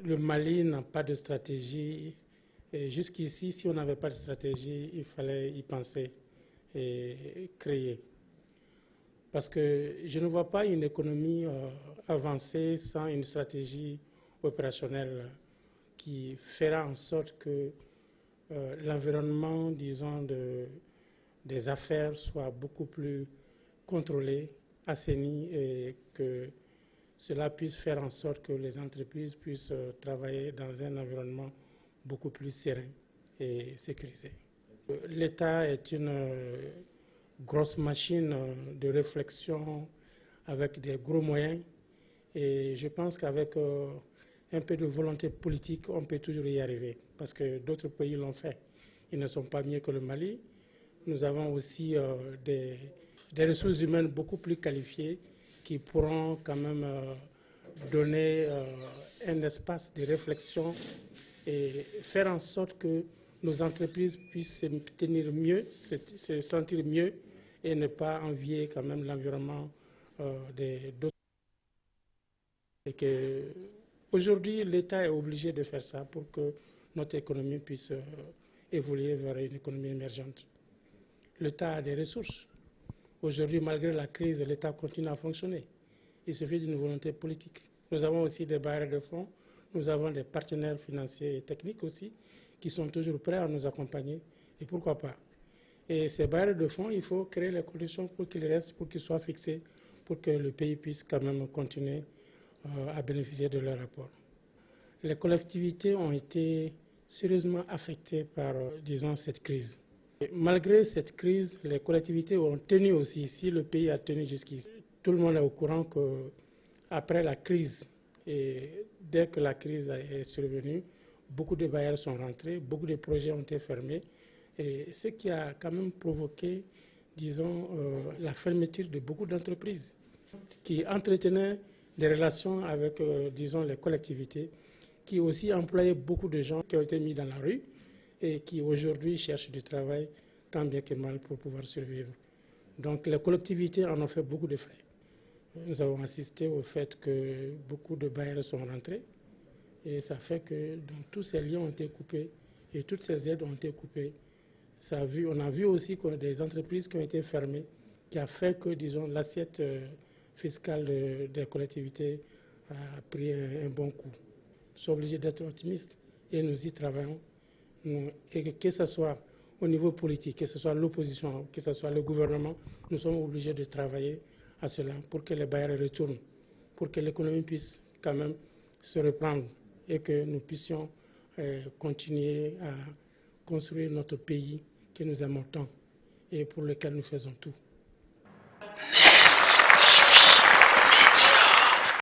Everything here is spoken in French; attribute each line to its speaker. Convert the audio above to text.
Speaker 1: Le Mali n'a pas de stratégie. Jusqu'ici, si on n'avait pas de stratégie, il fallait y penser et créer. Parce que je ne vois pas une économie avancée sans une stratégie opérationnelle qui fera en sorte que l'environnement, disons, des affaires soit beaucoup plus contrôlé, assaini et que cela puisse faire en sorte que les entreprises puissent travailler dans un environnement beaucoup plus serein et sécurisé. L'État est une grosse machine de réflexion avec des gros moyens et je pense qu'avec un peu de volonté politique, on peut toujours y arriver parce que d'autres pays l'ont fait. Ils ne sont pas mieux que le Mali. Nous avons aussi des ressources humaines beaucoup plus qualifiées qui pourront quand même donner un espace de réflexion et faire en sorte que nos entreprises puissent se tenir mieux, se sentir mieux et ne pas envier quand même l'environnement d'autres. Et que aujourd'hui, l'État est obligé de faire ça pour que notre économie puisse évoluer vers une économie émergente. L'État a des ressources. Aujourd'hui, malgré la crise, l'État continue à fonctionner. Il suffit d'une volonté politique. Nous avons aussi des bailleurs de fonds, nous avons des partenaires financiers et techniques aussi qui sont toujours prêts à nous accompagner. Et pourquoi pas? Et ces bailleurs de fonds, il faut créer les conditions pour qu'ils restent, pour qu'ils soient fixés, pour que le pays puisse quand même continuer à bénéficier de leur apport. Les collectivités ont été sérieusement affectées par, disons, cette crise. Et malgré cette crise, les collectivités ont tenu aussi, si le pays a tenu jusqu'ici. Tout le monde est au courant qu'après la crise, et dès que la crise est survenue, beaucoup de bailleurs sont rentrés, beaucoup de projets ont été fermés, et ce qui a quand même provoqué, disons, la fermeture de beaucoup d'entreprises qui entretenaient des relations avec, disons, les collectivités, qui aussi employaient beaucoup de gens qui ont été mis dans la rue et qui aujourd'hui cherchent du travail tant bien que mal pour pouvoir survivre. Donc les collectivités en ont fait beaucoup de frais. Nous avons assisté au fait que beaucoup de bailleurs sont rentrés et ça fait que donc, tous ces liens ont été coupés et toutes ces aides ont été coupées. On a vu aussi que des entreprises qui ont été fermées, qui a fait que, disons, l'assiette fiscale des collectivités a pris un bon coup. Nous sommes obligés d'être optimistes et nous y travaillons. Et que ce soit au niveau politique, que ce soit l'opposition, que ce soit le gouvernement, nous sommes obligés de travailler à cela pour que les bailleurs retournent, pour que l'économie puisse quand même se reprendre et que nous puissions continuer à construire notre pays que nous aimons tant et pour lequel nous faisons tout.